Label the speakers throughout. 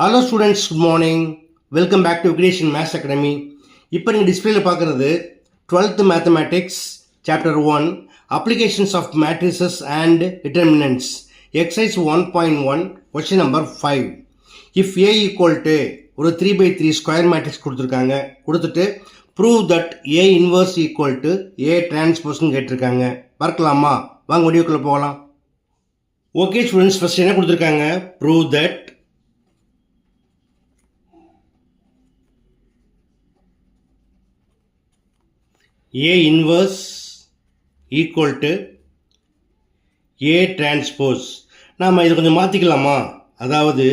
Speaker 1: Hello students, good morning. Welcome back to creation maths academy. இப்போ நீங்கள் டிஸ்பிளேல பார்க்குறது 12th mathematics chapter 1 applications of matrices and determinants exercise 1.1 question number 5. If A equal to ஒரு 3/3 square matrix கொடுத்துருக்காங்க. கொடுத்துட்டு prove that A inverse equal to A டிரான்ஸ்போஸ்ன்னு கேட்டிருக்காங்க. பார்க்கலாமா? வாங்க வீடியோக்குள்ளே போகலாம். ஓகே ஸ்டூடெண்ட்ஸ், ஃபர்ஸ்ட் என்ன கொடுத்துருக்காங்க? Prove that A inverse equal to A transpose. நாம் இதை கொஞ்சம் மாற்றிக்கலாமா? அதாவது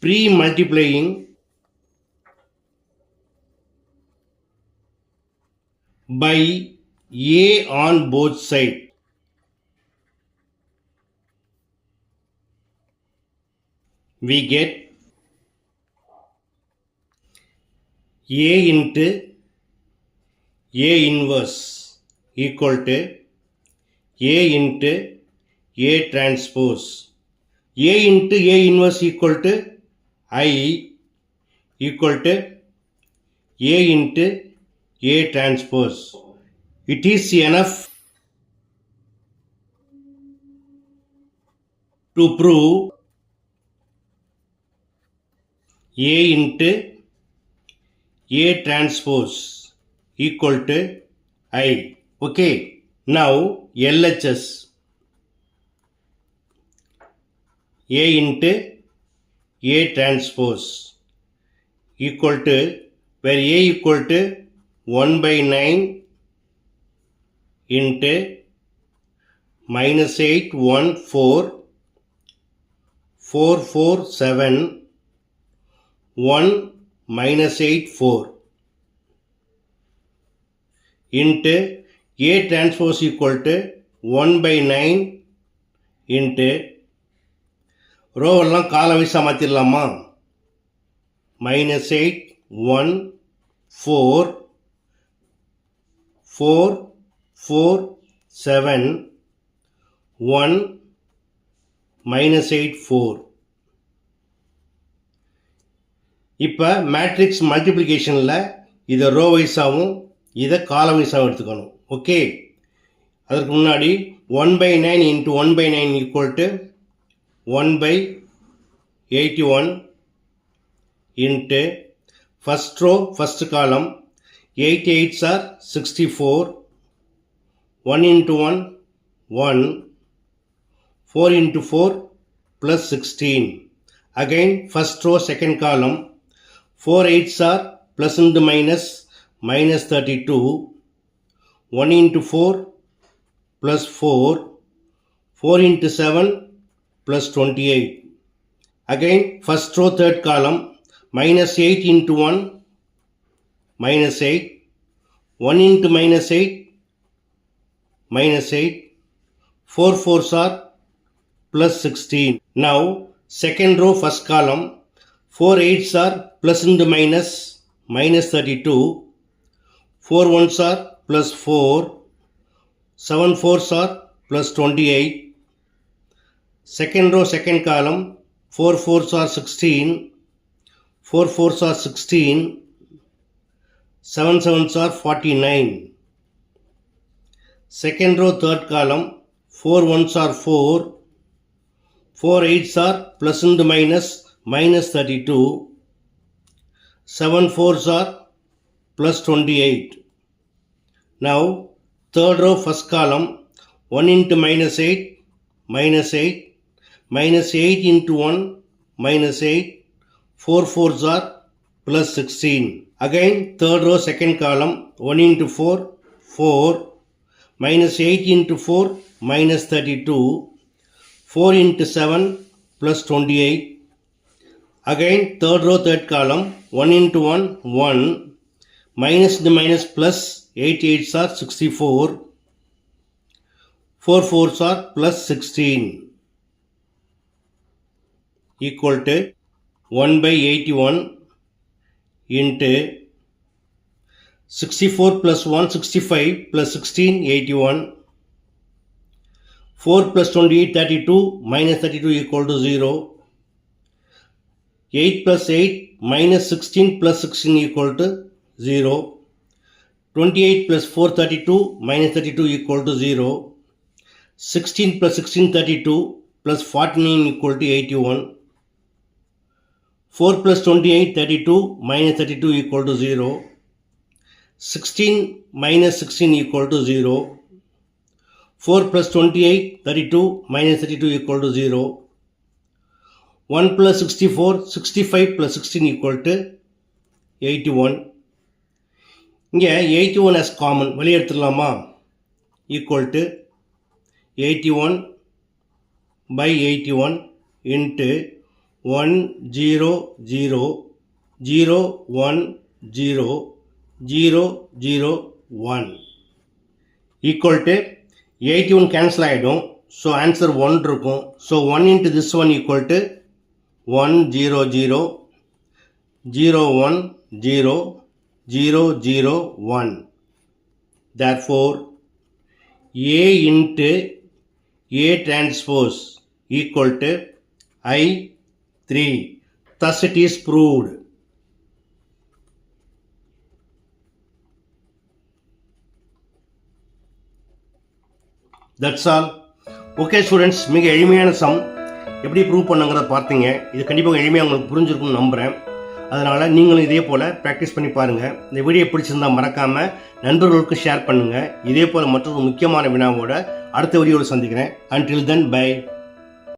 Speaker 1: pre-multiplying by A on both sides. We get A into A inverse equal to A into A transpose. A into A inverse equal to I equal to A into A transpose. It is enough to prove A into A transpose equal to I. Okay. Now LHS A into A transpose equal to, where A equal to 1/9 into -8 1 4 4 4 7 1 -8 4 into A transpose equal to 1/9 into ரோவெல்லாம் காலவைஸாக மாற்றிடலாமா? -8 1 4 4 4 7 1 -8 4. இப்போ matrix மல்டிப்ளிகேஷனில் இதை row வைஸாகவும் இதை காலம் வைஸாகவும் எடுத்துக்கணும். Okay, அதற்கு முன்னாடி 1/9 into 1/9 equal to 1/81 into first row first column 8 8s are 64, 1 into 1 1, 4 into 4 plus 16. Again first row second column 4 8s are plus into minus -32, 1 into 4 plus 4, 4 into 7 plus 28. Again first row third column -8 into 1 -8, 1 into -8 -8, 4 4s are plus 16. Now second row first column 4 8s are plus into minus -32, 4 1s are plus 4, 7 4s are plus 28. Second row second column 4 4s are 16, 4 4s are 16, 7 7s are 49. Second row third column 4 1s are 4, 4 8s are plus into minus -32, 7 4s are plus 28. Now third row first column 1 into -8 -8, -8 into 1 -8, 4 4s are plus 16. Again third row second column 1 into 4 4, -8 into 4 -32, 4 into 7 plus 28. Again third row third column 1 into 1 1, minus the minus plus 8 8s are 64, 4 4s are plus 16 equal to 1/81 into 64 plus 1 65 plus 16 81, 4 plus 28 32 minus 32 equal to 0. 8 plus 8 minus 16 plus 16 equal to 0. 28 plus 432 minus 32 equal to 0. 16 plus 16 32 plus 49 equal to 81. 4 plus 28 32 minus 32 equal to 0. 16 minus 16 equal to 0. 4 plus 28 32 minus 32 equal to 0. 1 plus 64 65 plus 16 equal to 81. இங்கே 81 as common வெளியே எடுத்துடலாமா? equal to 81 by 81 into 1 0 0 0 1 0 0 0 1 equal to 81 cancel ஆகிடும். So answer 1 இருக்கும். So 1 into this one equal to 1 0 0 0 1 0 0 0 1. Therefore, A into A transpose equal to I3. Thus it is proved. That's all. Okay students, மிக எளிமையான some எப்படி prove பண்ணுங்கிறத பார்த்தீங்க. இது கண்டிப்பாக எளிமையாக உங்களுக்கு புரிஞ்சிருக்கும்னு நம்புகிறேன். அதனால் நீங்களும் இதே போல் ப்ராக்டிஸ் பண்ணி பாருங்கள். இந்த வீடியோ பிடிச்சிருந்தால் மறக்காமல் நண்பர்களுக்கு ஷேர் பண்ணுங்கள். இதே போல் மற்றொரு முக்கியமான வினாவோட அடுத்த வீடியோவில் சந்திக்கிறேன். Until then, bye.